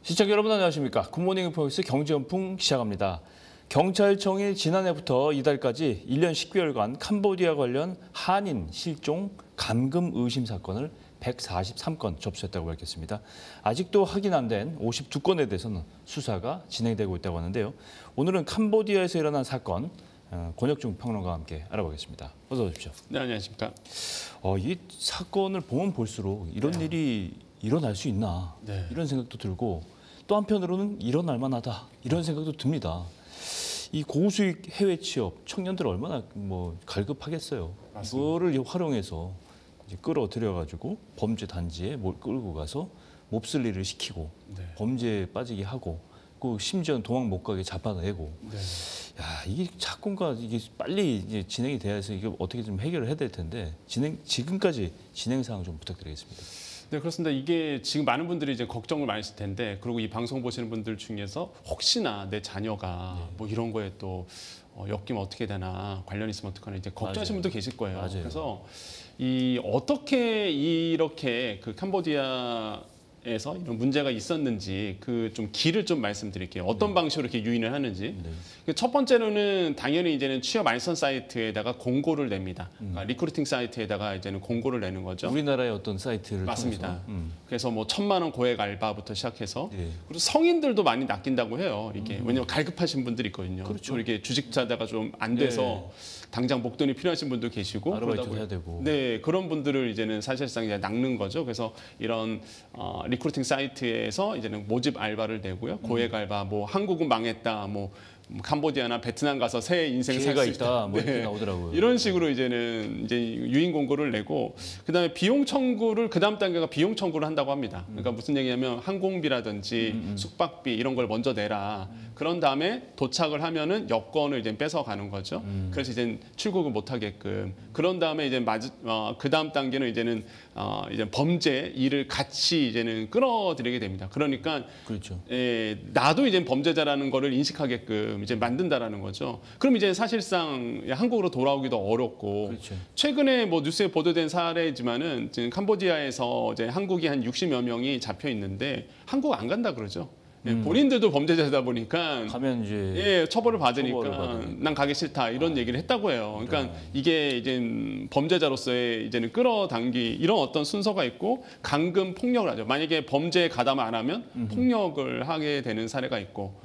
시청자 여러분 안녕하십니까. 굿모닝 포인트 경제연풍 시작합니다. 경찰청이 지난해부터 이달까지 1년 10개월간 캄보디아 관련 한인 실종 감금 의심 사건을 143건 접수했다고 밝혔습니다. 아직도 확인 안 된 52건에 대해서는 수사가 진행되고 있다고 하는데요. 오늘은 캄보디아에서 일어난 사건 권혁중 평론가와 함께 알아보겠습니다. 어서 오십시오. 네, 안녕하십니까. 이 사건을 보면 볼수록 이런 일이 일어날 수 있나 이런 생각도 들고 또 한편으로는 일어날 만하다 이런 생각도 듭니다. 이 고수익 해외 취업 청년들 얼마나 갈급하겠어요. 맞습니다. 이거를 활용해서 이제 끌어들여 가지고 범죄 단지에 끌고 가서 몹쓸 일을 시키고 범죄에 빠지게 하고 그 심지어는 도망 못 가게 잡아내고. 야, 이게 사건과 이게 빨리 이제 진행이 돼야 해서 이게 어떻게 좀 해결을 해야 될 텐데 지금까지 진행 사항 좀 부탁드리겠습니다. 네, 그렇습니다. 이게 지금 많은 분들이 이제 걱정을 많이 했을 텐데, 그리고 이 방송 보시는 분들 중에서 혹시나 내 자녀가 뭐 이런 거에 또 엮이면 어떻게 되나, 관련 있으면 어떡하나 이제 걱정하시는 분도 계실 거예요. 맞아요. 그래서 이 어떻게 이렇게 그 캄보디아에서 이런 문제가 있었는지 그 좀 길을 좀 말씀드릴게요. 어떤 방식으로 이렇게 유인을 하는지. 첫 번째로는 당연히 이제는 취업 알선 사이트에다가 공고를 냅니다. 그러니까 리크루팅 사이트에다가 이제는 공고를 내는 거죠. 우리나라의 어떤 사이트를 맞습니다. 통해서. 그래서 뭐 1,000만 원 고액 알바부터 시작해서 그리고 성인들도 많이 낚인다고 해요. 이게 왜냐면 갈급하신 분들이 있거든요. 그렇죠. 이렇게 주식자다가 좀 안 돼서 당장 목돈이 필요하신 분도 계시고 아르바이트도 해야 되고. 네, 그런 분들을 이제는 사실상 이제 낚는 거죠. 그래서 이런 리크루팅 사이트에서 이제는 모집 알바를 내고요. 고액 알바, 뭐 한국은 망했다, 뭐 캄보디아나 베트남 가서 새 인생 살 수 있다, 뭐 이렇게 나오더라고요. 이런 식으로 이제는 이제 유인 공고를 내고, 그다음에 비용 청구를 그다음 단계가 비용 청구를 한다고 합니다. 그러니까 무슨 얘기냐면 항공비라든지 숙박비 이런 걸 먼저 내라. 그런 다음에 도착을 하면은 여권을 이제 뺏어 가는 거죠. 그래서 이제 출국을 못 하게끔. 그런 다음에 이제 그다음 단계는 이제는 이제 범죄 일을 같이 이제는 끌어들이게 됩니다. 그러니까 그렇죠. 나도 이제 범죄자라는 거를 인식하게끔 이제 만든다라는 거죠. 그럼 이제 사실상 한국으로 돌아오기도 어렵고. 그렇죠. 최근에 뭐 뉴스에 보도된 사례지만은 지금 캄보디아에서 이제 한국이 한 60여 명이 잡혀 있는데 한국 안 간다 그러죠. 본인들도 범죄자다 보니까 가면 이제 처벌을 받으니까 난 가기 싫다 이런 얘기를 했다고 해요. 그러니까 이게 이제 범죄자로서의 이제는 끌어당기 이런 어떤 순서가 있고, 감금 폭력을 하죠. 만약에 범죄에 가담 안 하면 폭력을 하게 되는 사례가 있고,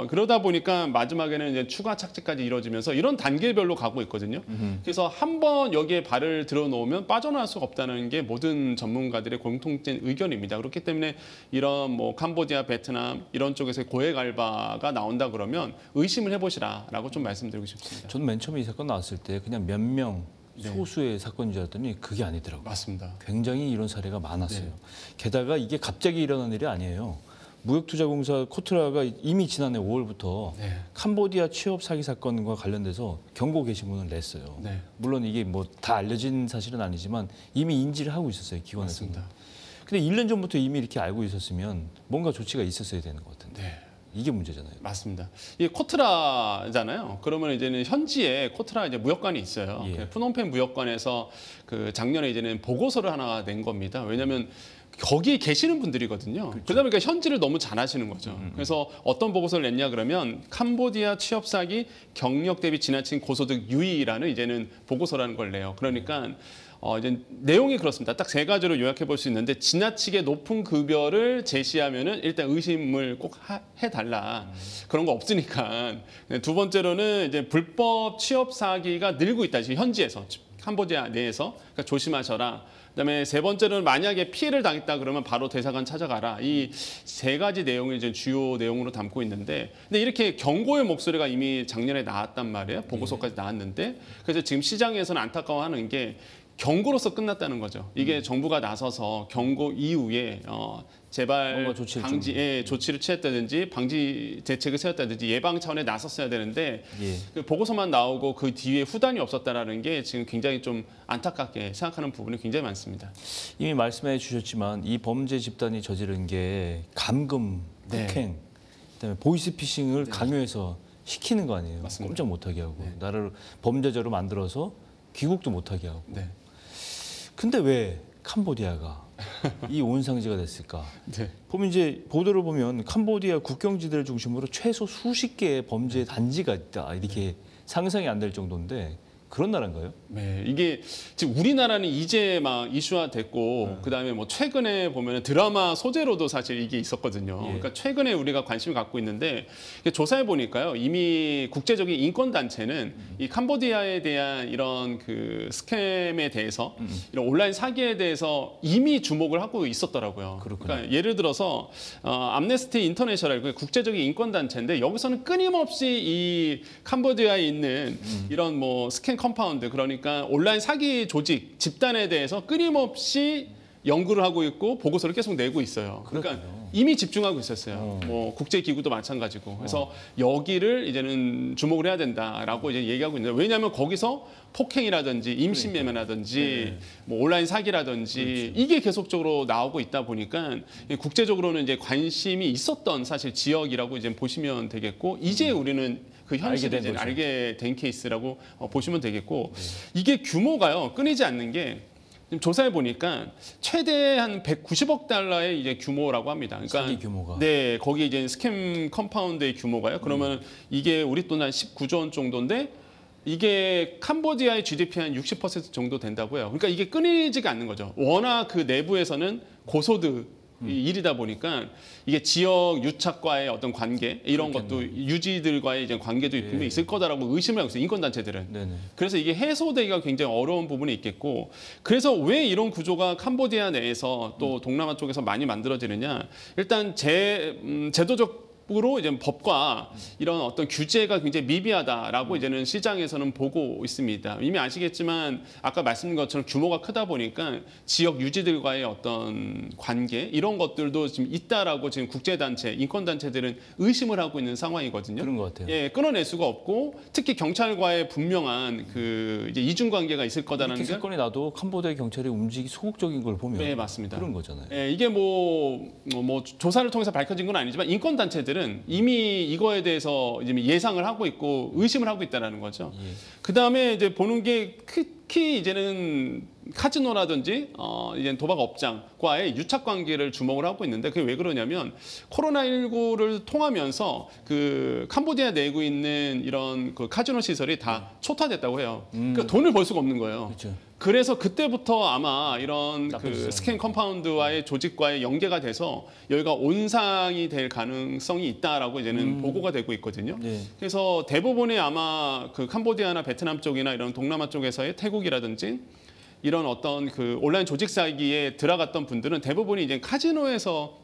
그러다 보니까 마지막에는 이제 추가 착취까지 이루어지면서 이런 단계별로 가고 있거든요. 그래서 한번 여기에 발을 들어놓으면 빠져나올 수가 없다는 게 모든 전문가들의 공통된 의견입니다. 그렇기 때문에 이런 뭐 캄보디아, 베트남 이런 쪽에서 고액 알바가 나온다 그러면 의심을 해보시라라고 좀 말씀드리고 싶습니다. 저는 맨 처음에 이 사건 나왔을 때 그냥 몇 명 소수의 사건인 줄 알았더니 그게 아니더라고요. 맞습니다. 굉장히 이런 사례가 많았어요. 게다가 이게 갑자기 일어난 일이 아니에요. 무역투자공사 코트라가 이미 지난해 5월부터 캄보디아 취업 사기 사건과 관련돼서 경고 게시문을 냈어요. 물론 이게 뭐 다 알려진 사실은 아니지만 이미 인지를 하고 있었어요, 기관에서는. 맞습니다. 근데 1년 전부터 이미 이렇게 알고 있었으면 뭔가 조치가 있었어야 되는 것 같은데. 이게 문제잖아요. 맞습니다. 이게 코트라잖아요. 그러면 이제는 현지에 코트라 이제 무역관이 있어요. 프놈펜 무역관에서 그 작년에 이제는 보고서를 하나 낸 겁니다. 왜냐하면 거기에 계시는 분들이거든요. 그러다 보니까 현지를 너무 잘 아시는 거죠. 그래서 어떤 보고서를 냈냐 그러면 캄보디아 취업 사기 경력 대비 지나친 고소득 유의라는 이제는 보고서라는 걸 내요. 그러니까 이제 내용이 그렇습니다. 딱 3가지로 요약해 볼 수 있는데, 지나치게 높은 급여를 제시하면은 일단 의심을 꼭 해달라. 그런 거 없으니까. 두 번째로는 이제 불법 취업 사기가 늘고 있다. 지금 현지에서, 캄보디아 내에서. 그러니까 조심하셔라. 그다음에 세 번째로는 만약에 피해를 당했다 그러면 바로 대사관 찾아가라. 이 3가지 내용을 이제 주요 내용으로 담고 있는데, 근데 이렇게 경고의 목소리가 이미 작년에 나왔단 말이에요. 보고서까지 나왔는데, 그래서 지금 시장에서는 안타까워하는 게 경고로서 끝났다는 거죠. 이게 정부가 나서서 경고 이후에 재발 방지 조치를 취했다든지 방지 대책을 세웠다든지 예방 차원에 나섰어야 되는데 그 보고서만 나오고 그 뒤에 후단이 없었다라는 게 지금 굉장히 좀 안타깝게 생각하는 부분이 굉장히 많습니다. 이미 말씀해 주셨지만 이 범죄 집단이 저지른 게 감금, 폭행, 그다음에 보이스피싱을 강요해서 시키는 거 아니에요. 맞습니다. 꼼짝 못하게 하고 나를 범죄자로 만들어서 귀국도 못하게 하고. 근데 왜 캄보디아가 이 온상지가 됐을까? 네. 보면 이제 보도를 보면 캄보디아 국경지대를 중심으로 최소 수십 개의 범죄 단지가 있다 이렇게 상상이 안 될 정도인데 그런 나라인가요? 네, 이게 지금 우리나라는 이제 막 이슈화됐고 그다음에 뭐 최근에 보면 드라마 소재로도 사실 이게 있었거든요. 예. 그러니까 최근에 우리가 관심을 갖고 있는데 조사해 보니까요, 이미 국제적인 인권 단체는 이 캄보디아에 대한 이런 그 스캠에 대해서 이런 온라인 사기에 대해서 이미 주목을 하고 있었더라고요. 그렇군요. 그러니까 예를 들어서 암네스티 인터내셔널 그 국제적인 인권 단체인데 여기서는 끊임없이 이 캄보디아에 있는 이런 뭐 스캠 컴파운드 그러니까 온라인 사기 조직 집단에 대해서 끊임없이 연구를 하고 있고 보고서를 계속 내고 있어요. 그러니까 그렇군요. 이미 집중하고 있었어요. 뭐 국제 기구도 마찬가지고. 그래서 여기를 이제는 주목을 해야 된다라고 이제 얘기하고 있는데 왜냐하면 거기서 폭행이라든지 임신매매라든지 뭐 온라인 사기라든지 이게 계속적으로 나오고 있다 보니까 국제적으로는 이제 관심이 있었던 사실 지역이라고 이제 보시면 되겠고 이제 우리는 그 현실을 이제 알게 된 케이스라고 보시면 되겠고 이게 규모가요 끊이지 않는 게 지금 조사해 보니까 최대 한 190억 달러의 이제 규모라고 합니다. 그러니까 사기 규모가. 네, 거기 이제 스캠 컴파운드의 규모가요. 그러면 이게 우리 돈 한 19조 원 정도인데 이게 캄보디아의 GDP 한 60% 정도 된다고요. 그러니까 이게 끊이지가 않는 거죠. 워낙 그 내부에서는 고소득 일이다 보니까 이게 지역 유착과의 어떤 관계 이런 것도 유지들과의 이제 관계도 분명히 있을 거다라고 의심을 하고 있어요. 인권 단체들은. 네네. 그래서 이게 해소되기가 굉장히 어려운 부분이 있겠고 그래서 왜 이런 구조가 캄보디아 내에서 또 동남아 쪽에서 많이 만들어지느냐 일단 제도적 으로 이제 법과 이런 어떤 규제가 굉장히 미비하다라고 이제는 시장에서는 보고 있습니다. 이미 아시겠지만 아까 말씀드린 것처럼 규모가 크다 보니까 지역 유지들과의 어떤 관계 이런 것들도 지금 있다라고 지금 국제단체, 인권단체들은 의심을 하고 있는 상황이거든요. 그런 것 같아요. 예, 끊어낼 수가 없고 특히 경찰과의 분명한 그 이제 이중 관계가 있을 거다라는 이렇게 게 사건이 나도 캄보디아 경찰이 움직이 소극적인 걸 보면 네, 맞습니다. 그런 거잖아요. 예, 이게 뭐 조사를 통해서 밝혀진 건 아니지만 인권 단체들은 이미 이거에 대해서 이제 예상을 하고 있고 의심을 하고 있다라는 거죠. 예. 그 다음에 이제 보는 게 특히 이제는 카지노라든지 이제 도박업장과의 유착 관계를 주목을 하고 있는데 그게 왜 그러냐면 코로나19를 통하면서 그 캄보디아 내고 있는 이런 그 카지노 시설이 다 초토화됐다고 해요. 그러니까 돈을 벌 수가 없는 거예요. 그렇죠. 그래서 그때부터 아마 이런 그 나쁘죠. 스캔 컴파운드와의 조직과의 연계가 돼서 여기가 온상이 될 가능성이 있다라고 이제는 보고가 되고 있거든요. 네. 그래서 대부분의 아마 그 캄보디아나 베트남 쪽이나 이런 동남아 쪽에서의 태국이라든지 이런 어떤 그 온라인 조직 사기에 들어갔던 분들은 대부분이 이제 카지노에서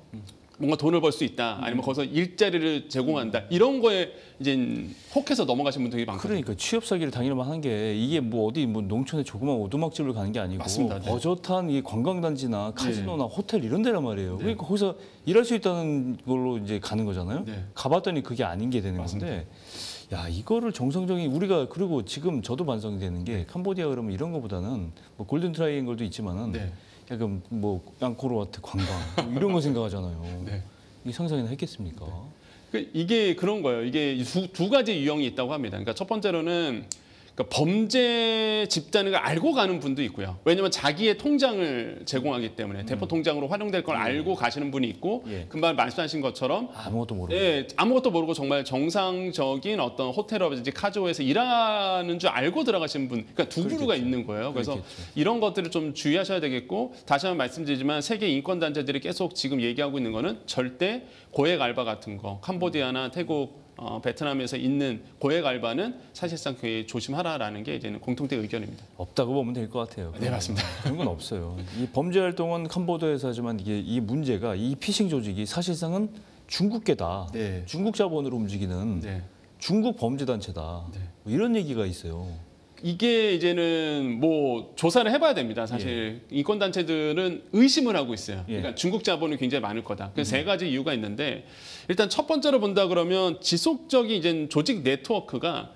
뭔가 돈을 벌 수 있다, 아니면 거기서 일자리를 제공한다 이런 거에 이제 혹해서 넘어가신 분들이 많거든요. 그러니까 취업 사기를 당일만 하는 게 이게 뭐 어디 뭐 농촌에 조그만 오두막집을 가는 게 아니고 맞습니다. 네. 버젓한 이 관광단지나 카지노나 호텔 이런 데란 말이에요. 그러니까 거기서 일할 수 있다는 걸로 이제 가는 거잖아요. 네. 가봤더니 그게 아닌 게 되는 맞습니다. 건데. 야 이거를 정상적인 우리가 그리고 지금 저도 반성이 되는 게 캄보디아 그러면 이런 거보다는 뭐 골든 트라이앵글도 있지만은 네. 약간 뭐 앙코르와트 관광 뭐 이런 거 생각하잖아요. 네. 이 상상이나 했겠습니까? 이게 그런 거예요. 이게 두 가지 유형이 있다고 합니다. 그러니까 첫 번째로는 그러니까 범죄 집단을 알고 가는 분도 있고요. 왜냐하면 자기의 통장을 제공하기 때문에 대포 통장으로 활용될 걸 알고 가시는 분이 있고 예. 금방 말씀하신 것처럼 아무것도 모르고. 예, 아무것도 모르고 정말 정상적인 어떤 호텔이라든지 카지노에서 일하는 줄 알고 들어가시는 분, 그러니까 두 부류가 있는 거예요. 그래서 그렇겠죠. 이런 것들을 좀 주의하셔야 되겠고 다시 한번 말씀드리지만 세계 인권 단체들이 계속 지금 얘기하고 있는 거는 절대 고액 알바 같은 거, 캄보디아나 태국 베트남에서 있는 고액 알바는 사실상 그 조심하라라는 게 이제는 공통된 의견입니다. 없다고 보면 될 것 같아요. 네, 맞습니다. 그런 건 없어요. 이 범죄 활동은 캄보디아에서 하지만 이게 이 문제가 이 피싱 조직이 사실상은 중국계다. 네. 중국 자본으로 움직이는 네. 중국 범죄 단체다. 네. 뭐 이런 얘기가 있어요. 이게 이제는 뭐 조사를 해봐야 됩니다. 사실 인권 단체들은 의심을 하고 있어요. 예. 그러니까 중국 자본이 굉장히 많을 거다. 그래서 세 가지 이유가 있는데 일단 첫 번째로 본다 그러면 지속적인 이제 조직 네트워크가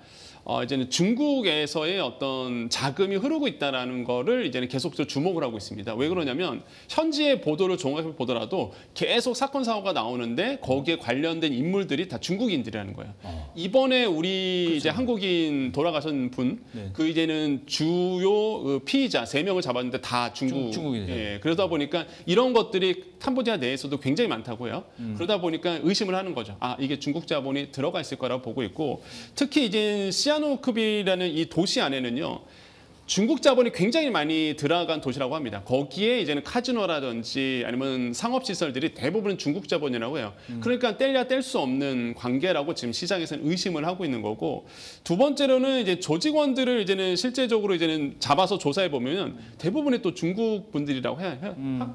이제는 중국에서의 어떤 자금이 흐르고 있다라는 거를 이제는 계속적으로 주목을 하고 있습니다. 왜 그러냐면 현지의 보도를 종합해 보더라도 계속 사건 사고가 나오는데 거기에 관련된 인물들이 다 중국인들이라는 거예요. 이번에 우리 그렇죠. 이제 한국인 돌아가신 분, 네. 그 이제는 주요 피의자 3명을 잡았는데 다 중국인이죠. 예, 그러다 보니까 이런 것들이 캄보디아 내에서도 굉장히 많다고요. 그러다 보니까 의심을 하는 거죠. 아, 이게 중국 자본이 들어가 있을 거라고 보고 있고, 특히 이제 시아누크비라는 이 도시 안에는요. 중국 자본이 굉장히 많이 들어간 도시라고 합니다. 거기에 이제는 카지노라든지 아니면 상업시설들이 대부분 중국 자본이라고 해요. 그러니까 뗄래야 뗄 수 없는 관계라고 지금 시장에서는 의심을 하고 있는 거고, 두 번째로는 이제 조직원들을 이제는 실제적으로 이제는 잡아서 조사해 보면 대부분이 또 중국 분들이라고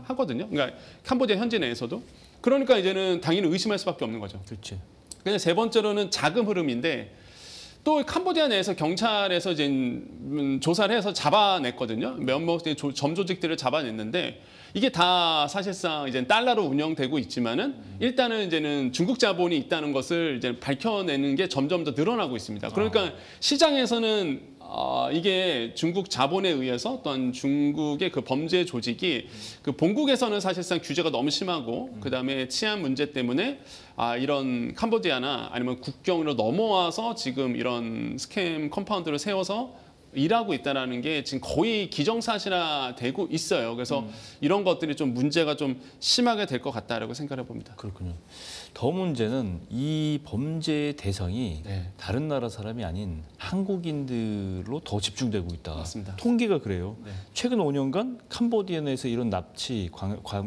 하거든요. 그러니까 캄보디아 현지 내에서도. 그러니까 이제는 당연히 의심할 수밖에 없는 거죠. 그렇지. 그래서 세 번째로는 자금 흐름인데, 또 캄보디아 내에서 경찰에서 이제 조사를 해서 잡아냈거든요. 몇몇 점조직들을 잡아냈는데 이게 다 사실상 이제 달러로 운영되고 있지만은 일단은 이제는 중국 자본이 있다는 것을 이제 밝혀내는 게 점점 더 늘어나고 있습니다. 그러니까 시장에서는 이게 중국 자본에 의해서 또한 중국의 그 범죄 조직이 그 본국에서는 사실상 규제가 너무 심하고 그다음에 치안 문제 때문에 이런 캄보디아나 아니면 국경으로 넘어와서 지금 이런 스캠 컴파운드를 세워서 일하고 있다는 게 지금 거의 기정사실화되고 있어요. 그래서 이런 것들이 좀 문제가 좀 심하게 될 것 같다라고 생각해 봅니다. 그렇군요. 더 문제는 이 범죄의 대상이 네. 다른 나라 사람이 아닌 한국인들로 더 집중되고 있다. 맞습니다. 통계가 그래요. 네. 최근 5년간 캄보디아 내에서 이런 납치,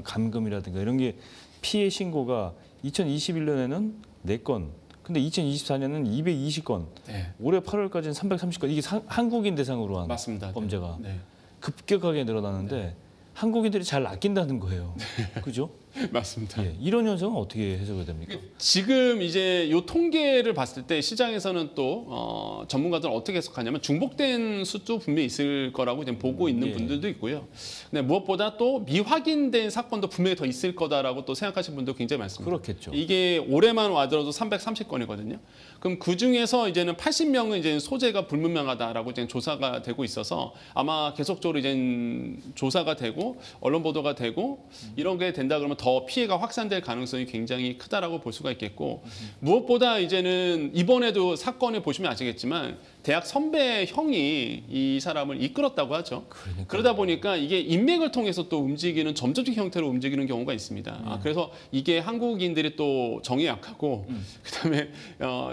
감금이라든가 이런 게 피해 신고가 2021년에는 4건, 근데 2024년은 220건, 네. 올해 8월까지는 330건. 이게 한국인 대상으로 한 맞습니다. 범죄가 네. 급격하게 늘어나는데 한국인들이 잘 낚인다는 거예요. 그죠? 맞습니다. 예, 이런 현상은 어떻게 해석이 됩니까? 지금 이제 이 통계를 봤을 때 시장에서는 또 전문가들은 어떻게 해석하냐면 중복된 수도 분명히 있을 거라고 지금 보고 있는 예. 분들도 있고요. 근데 무엇보다 또 미확인된 사건도 분명히 더 있을 거다라고 또 생각하시는 분도 굉장히 많습니다. 그렇겠죠. 이게 올해만 와더라도 330건이거든요. 그럼 그 중에서 이제는 80명은 이제 소재가 불분명하다라고 이제 조사가 되고 있어서 아마 계속적으로 이제 조사가 되고 언론 보도가 되고 이런 게 된다 그러면 더 피해가 확산될 가능성이 굉장히 크다라고 볼 수가 있겠고, 무엇보다 이제는 이번에도 사건을 보시면 아시겠지만 대학 선배 형이 이 사람을 이끌었다고 하죠. 그러니까요. 그러다 보니까 이게 인맥을 통해서 또 움직이는 점조직 형태로 움직이는 경우가 있습니다. 그래서 이게 한국인들이 또 정이 약하고 그다음에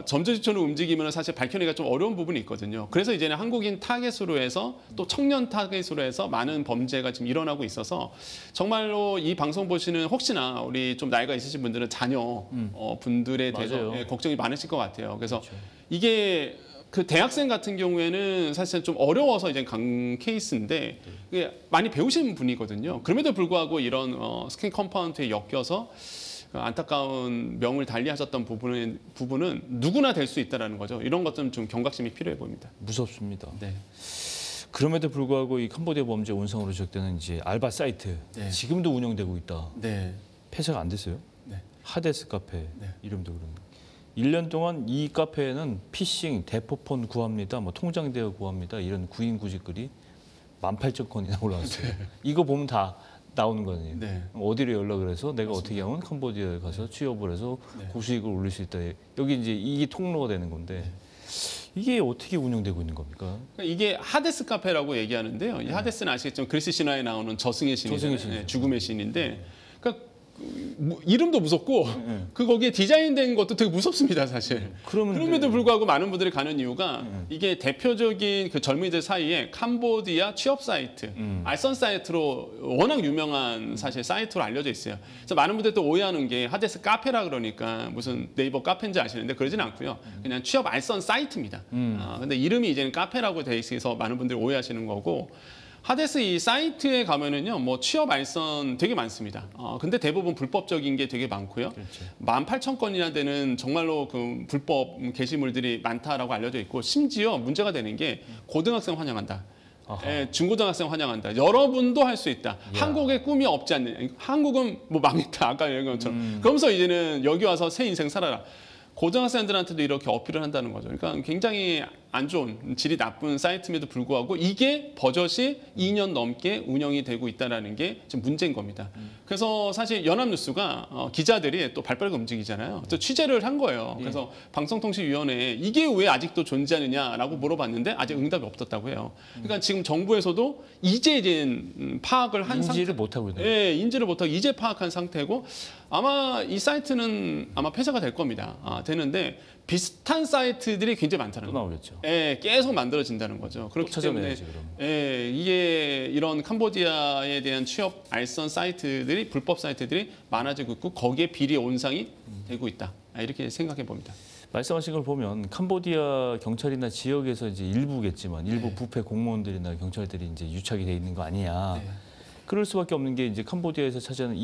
점조직처럼 움직이면 사실 밝혀내기가 좀 어려운 부분이 있거든요. 그래서 이제는 한국인 타겟으로 해서 또 청년 타겟으로 해서 많은 범죄가 지금 일어나고 있어서 정말로 이 방송 보시는 혹시나 우리 좀 나이가 있으신 분들은 자녀 분들에 대해서 맞아요. 걱정이 많으실 것 같아요. 그래서 그렇죠. 이게 그 대학생 같은 경우에는 사실 좀 어려워서 이제 간 케이스인데 이게 많이 배우시는 분이거든요. 그럼에도 불구하고 이런 스캔 컴파운드에 엮여서 안타까운 명을 달리하셨던 부분은 누구나 될 수 있다라는 거죠. 이런 것들은 좀 경각심이 필요해 보입니다. 무섭습니다. 네. 그럼에도 불구하고 이 캄보디아 범죄 원성으로 지적되는 이제 알바 사이트 네. 지금도 운영되고 있다. 네. 폐쇄가 안 됐어요. 네. 하데스 카페 네. 이름도 그런. 1년 동안 이 카페에는 피싱, 대포폰 구합니다, 뭐 통장 대여 구합니다 이런 구인 구직글이 18,000건이나 올라왔어요. 이거 보면 다 나오는 거네요. 네. 어디로 연락을 해서 내가 맞습니다. 어떻게 하면 캄보디아에 가서 취업을 해서 네. 고수익을 올릴 수 있다. 여기 이제 이게 통로가 되는 건데 이게 어떻게 운영되고 있는 겁니까? 이게 하데스 카페라고 얘기하는데요. 이 하데스는 아시겠지만 그리스 신화에 나오는 저승의 신이잖아요. 저승의 신이죠. 죽음의 신인데, 그러니까 이름도 무섭고 네. 그 거기에 디자인된 것도 되게 무섭습니다, 사실. 그러면 그럼에도 불구하고 많은 분들이 가는 이유가 이게 대표적인 그 젊은이들 사이에 캄보디아 취업 사이트, 알선 사이트로 워낙 유명한 사실 사이트로 알려져 있어요. 그래서 많은 분들이 또 오해하는 게 하데스 카페라 그러니까 무슨 네이버 카페인지 아시는데 그러진 않고요. 그냥 취업 알선 사이트입니다. 근데 이름이 이제는 카페라고 돼 있어서 많은 분들이 오해하시는 거고, 하데스 이 사이트에 가면은요, 뭐 취업 알선 되게 많습니다. 근데 대부분 불법적인 게 되게 많고요. 그렇죠. 18,000건이나 되는 정말로 그 불법 게시물들이 많다라고 알려져 있고, 심지어 문제가 되는 게 고등학생 환영한다. 예, 중고등학생 환영한다. 여러분도 할 수 있다. 한국에 꿈이 없지 않느냐. 한국은 뭐 망했다. 아까 얘기한 것처럼. 그러면서 이제는 여기 와서 새 인생 살아라. 고등학생들한테도 이렇게 어필을 한다는 거죠. 그러니까 굉장히 안 좋은 질이 나쁜 사이트임에도 불구하고 이게 버젓이 2년 넘게 운영이 되고 있다는 게 지금 문제인 겁니다. 그래서 사실 연합뉴스가 기자들이 또 발빠르게 움직이잖아요. 또 취재를 한 거예요. 그래서 방송통신위원회에 이게 왜 아직도 존재하느냐라고 물어봤는데 아직 응답이 없었다고 해요. 그러니까 지금 정부에서도 이제 파악을 한 상태. 인지를 못하고 있는. 예, 인지를 못하고 이제 파악한 상태고 아마 이 사이트는 아마 폐쇄가 될 겁니다. 되는데 비슷한 사이트들이 굉장히 많다는 또 거예요. 나오겠죠. 예, 계속 만들어진다는 거죠. 그렇기 때문에 찾아내야지, 그럼. 예, 이게 이런 캄보디아에 대한 취업 알선 사이트들이 불법 사이트들이 많아지고 있고 거기에 비리 온상이 되고 있다. 이렇게 생각해 봅니다. 말씀하신 걸 보면 캄보디아 경찰이나 지역에서 이제 일부겠지만 일부 네. 부패 공무원들이나 경찰들이 이제 유착이 돼 있는 거 아니냐. 네. 그럴 수밖에 없는 게 이제 캄보디아에서 차지하는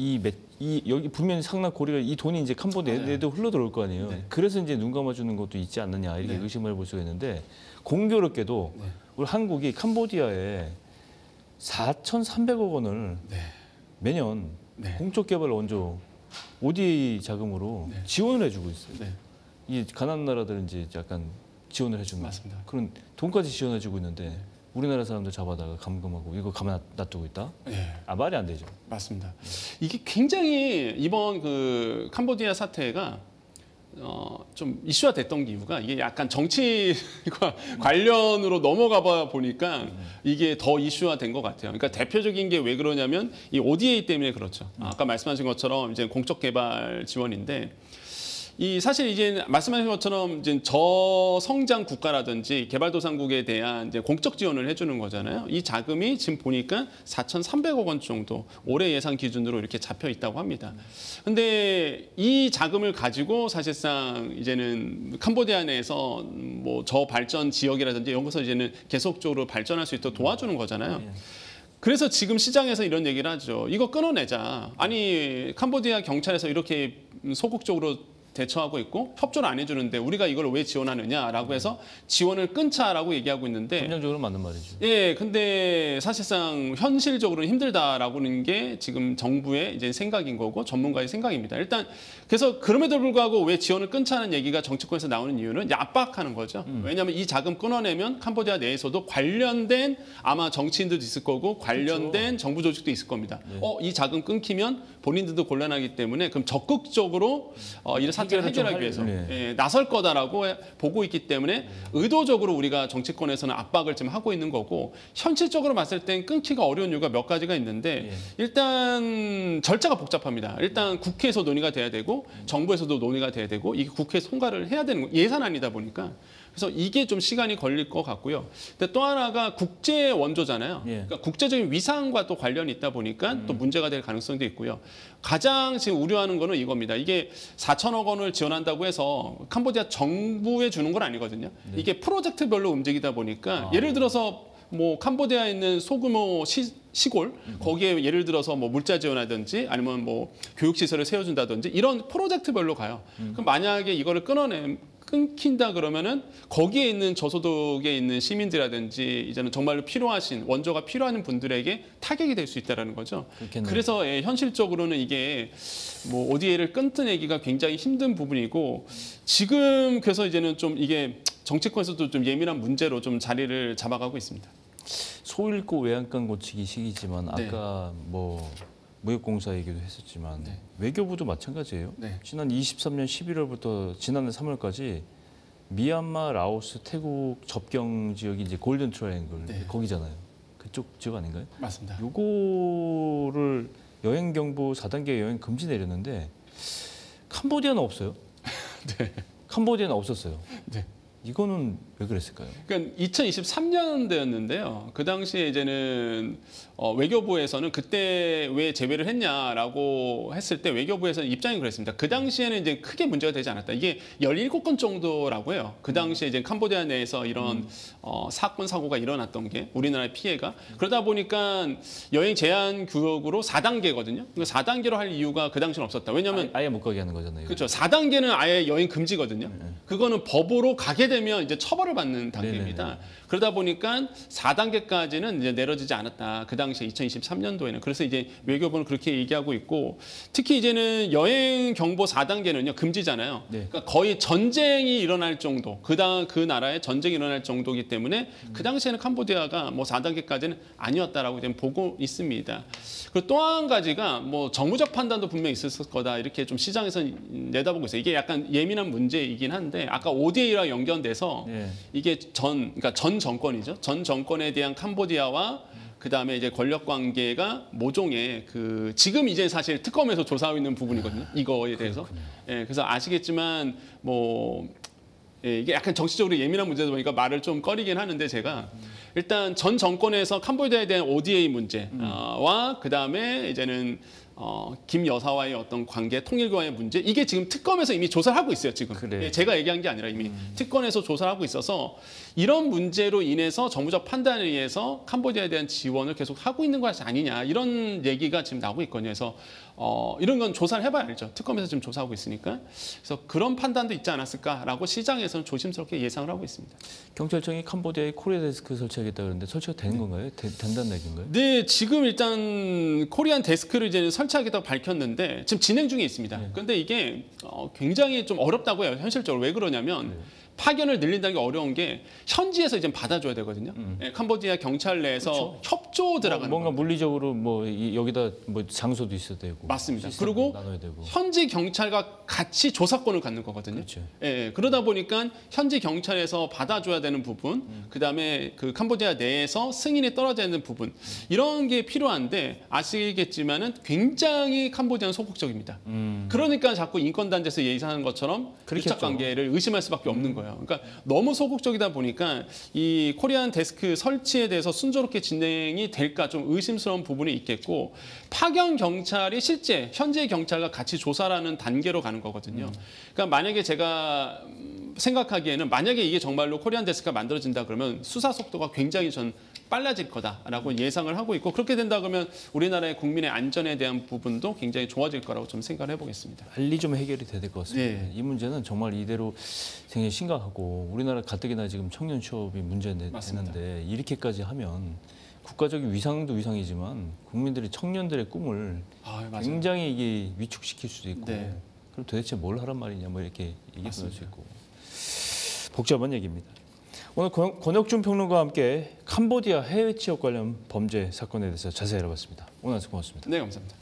여기 분명히 상납 고리가 이 돈이 이제 캄보디아에도 흘러 들어올 거 아니에요. 네. 그래서 이제 눈 감아주는 것도 있지 않느냐 이렇게 네. 의심을 해볼 수가 있는데 공교롭게도 네. 우리 한국이 캄보디아에 4,300억 원을 네. 매년 네. 공적 개발 원조 ODA 자금으로 네. 지원을 해주고 있어요. 네. 이 가난한 나라들은 이제 약간 지원을 해주는 맞습니다. 그런 돈까지 지원해주고 있는데 우리나라 사람들 잡아다가 감금하고 이거 가만 놔두고 있다? 네. 말이 안 되죠. 맞습니다. 이게 굉장히 이번 그 캄보디아 사태가 좀 이슈화 됐던 이유가 이게 약간 정치과 관련으로 넘어가 보니까 이게 더 이슈화 된 것 같아요. 그러니까 대표적인 게 왜 그러냐면 이 ODA 때문에 그렇죠. 아까 말씀하신 것처럼 이제 공적 개발 지원인데 이 사실 이제 말씀하신 것처럼 이제 저성장 국가라든지 개발도상국에 대한 이제 공적 지원을 해주는 거잖아요. 이 자금이 지금 보니까 4,300억 원 정도 올해 예상 기준으로 이렇게 잡혀 있다고 합니다. 근데 이 자금을 가지고 사실상 이제는 캄보디아 내에서 뭐 저발전 지역이라든지 이런 것을 이제는 계속적으로 발전할 수 있도록 도와주는 거잖아요. 그래서 지금 시장에서 이런 얘기를 하죠. 이거 끊어내자. 아니 캄보디아 경찰에서 이렇게 소극적으로 대처하고 있고 협조를 안 해주는데 우리가 이걸 왜 지원하느냐라고 해서 지원을 끊자라고 얘기하고 있는데 감정적으로 맞는 말이죠. 예, 근데 사실상 현실적으로는 힘들다라고는 게 지금 정부의 이제 생각인 거고 전문가의 생각입니다. 일단 그래서 그럼에도 불구하고 왜 지원을 끊자는 얘기가 정치권에서 나오는 이유는 압박하는 거죠. 왜냐하면 이 자금 끊어내면 캄보디아 내에서도 관련된 아마 정치인들도 있을 거고 관련된 정부 조직도 있을 겁니다. 이 자금 끊기면 본인들도 곤란하기 때문에 그럼 적극적으로 이 사태를 해결하기 위해서 나설 거다라고 보고 있기 때문에 의도적으로 우리가 정치권에서는 압박을 지금 하고 있는 거고 현실적으로 봤을 땐 끊기가 어려운 이유가 몇 가지가 있는데 일단 절차가 복잡합니다. 일단 국회에서 논의가 돼야 되고 정부에서도 논의가 돼야 되고 이게 국회에서 통과를 해야 되는 거 예산안이다 보니까 그래서 이게 좀 시간이 걸릴 것 같고요. 근데 또 하나가 국제 원조잖아요. 그러니까 국제적인 위상과 또 관련이 있다 보니까 또 문제가 될 가능성도 있고요. 가장 지금 우려하는 거는 이겁니다. 이게 4천억 원을 지원한다고 해서 캄보디아 정부에 주는 건 아니거든요. 이게 프로젝트별로 움직이다 보니까 예를 들어서 뭐 캄보디아에 있는 소규모 시골 거기에 예를 들어서 뭐 물자 지원하든지 아니면 뭐 교육 시설을 세워준다든지 이런 프로젝트별로 가요. 그럼 만약에 이거를 끊긴다 그러면은 거기에 있는 저소득에 있는 시민들이라든지 이제는 정말로 필요하신 원조가 필요한 분들에게 타격이 될 수 있다라는 거죠. 그렇겠네요. 그래서 현실적으로는 이게 뭐 ODA를 끊어내기가 굉장히 힘든 부분이고 지금 그래서 이제는 좀 이게 정치권에서도 좀 예민한 문제로 좀 자리를 잡아가고 있습니다. 소잃고 외양간 고치기 시기지만 아까 뭐 무역공사 얘기도 했었지만 외교부도 마찬가지예요. 지난 23년 11월부터 지난해 3월까지 미얀마, 라오스, 태국 접경 지역이 이제 골든 트라이앵글 거기잖아요. 그쪽 지역 아닌가요? 맞습니다. 요거를 여행 경보 4단계 여행 금지 내렸는데 캄보디아는 없어요. 캄보디아는 없었어요. 이거는 왜 그랬을까요? 그러니까 2023년도였는데요. 그 당시에 이제는 외교부에서는 그때 왜 제외를 했냐라고 했을 때 외교부에서는 입장이 그랬습니다. 그 당시에는 이제 크게 문제가 되지 않았다. 이게 17건 정도라고 해요. 그 당시에 이제 캄보디아 내에서 이런 사건 사고가 일어났던 게 우리나라의 피해가 그러다 보니까 여행 제한 규격으로 4단계거든요. 4단계로 할 이유가 그 당시는 없었다. 왜냐하면 아예 못 가게 하는 거잖아요. 그렇죠. 4단계는 아예 여행 금지거든요. 그거는 법으로 가게 되면 이제 처벌을 받는 단계입니다. 그러다 보니까 4단계까지는 이제 내려지지 않았다. 그 당시에 2023년도에는. 그래서 이제 외교부는 그렇게 얘기하고 있고 특히 이제는 여행 경보 4단계는요. 금지잖아요. 네. 그러니까 거의 전쟁이 일어날 정도, 그 나라에 전쟁이 일어날 정도이기 때문에 그 당시에는 캄보디아가 뭐 4단계까지는 아니었다라고 지금 보고 있습니다. 그리고 또 한 가지가 뭐 정무적 판단도 분명히 있었을 거다 이렇게 좀 시장에서 내다보고 있어요. 이게 약간 예민한 문제이긴 한데 아까 ODA랑 연결돼서 네. 이게 그러니까 전 정권이죠. 전 정권에 대한 캄보디아와 그다음에 이제 권력 관계가 모종의 지금 이제 사실 특검에서 조사하고 있는 부분이거든요. 이거에 대해서. 예, 그래서 아시겠지만 뭐 예, 이게 약간 정치적으로 예민한 문제다 보니까 말을 좀 꺼리긴 하는데 제가 일단 전 정권에서 캄보디아에 대한 ODA 문제와 그다음에 이제는 김 여사와의 어떤 관계, 통일과의 문제 이게 지금 특검에서 이미 조사를 하고 있어요. 지금 그래. 예, 제가 얘기한 게 아니라 이미 특검에서 조사를 하고 있어서 이런 문제로 인해서 정부적 판단에 의해서 캄보디아에 대한 지원을 계속 하고 있는 것이 아니냐 이런 얘기가 지금 나오고 있거든요. 그래서 이런 건 조사를 해봐야 알죠. 특검에서 지금 조사하고 있으니까. 그래서 그런 판단도 있지 않았을까라고 시장에서는 조심스럽게 예상을 하고 있습니다. 경찰청이 캄보디아에 코리아 데스크 설치하겠다 그러는데 설치가 되는 건가요? 된다는 얘기인가요? 네, 지금 일단 코리안 데스크를 이제 설치하겠다고 밝혔는데 지금 진행 중에 있습니다. 그런데 이게 굉장히 좀 어렵다고 해요. 현실적으로 왜 그러냐면 파견을 늘린다는 게 어려운 게 현지에서 이제 받아줘야 되거든요. 예, 캄보디아 경찰 내에서 협조 들어가는 뭔가 겁니다. 물리적으로 뭐 여기다 뭐 장소도 있어야 되고 맞습니다. 시스템도 그리고 나눠야 되고. 현지 경찰과 같이 조사권을 갖는 거거든요. 그렇죠. 예, 그러다 보니까 현지 경찰에서 받아줘야 되는 부분, 그다음에 그 캄보디아 내에서 승인이 떨어져 있는 부분 이런 게 필요한데 아시겠지만은 굉장히 캄보디아는 소극적입니다. 그러니까 자꾸 인권단체에서 예상하는 것처럼 그렇겠죠. 유착 관계를 의심할 수밖에 없는 거예요. 그러니까 너무 소극적이다 보니까 이 코리안 데스크 설치에 대해서 순조롭게 진행이 될까 좀 의심스러운 부분이 있겠고 파견 경찰이 실제 현지 경찰과 같이 조사라는 단계로 가는 거거든요. 그러니까 만약에 제가 생각하기에는 만약에 이게 정말로 코리안 데스크가 만들어진다 그러면 수사 속도가 굉장히 전 빨라질 거다라고 예상을 하고 있고 그렇게 된다 그러면 우리나라의 국민의 안전에 대한 부분도 굉장히 좋아질 거라고 좀 생각을 해보겠습니다. 빨리 좀 해결이 돼야 될 것 같습니다. 네. 이 문제는 정말 이대로 굉장히 심각하고 우리나라 가뜩이나 지금 청년 취업이 문제되는데 이렇게까지 하면 국가적인 위상도 위상이지만 국민들이 청년들의 꿈을 맞아요. 굉장히 이게 위축시킬 수도 있고 네. 그럼 도대체 뭘 하란 말이냐 뭐 이렇게 얘기할 수 있고 복잡한 얘기입니다. 오늘 권혁준 평론가와 함께 캄보디아 해외 취업 관련 범죄 사건에 대해서 자세히 알아봤습니다. 오늘 말씀 고맙습니다. 네, 감사합니다.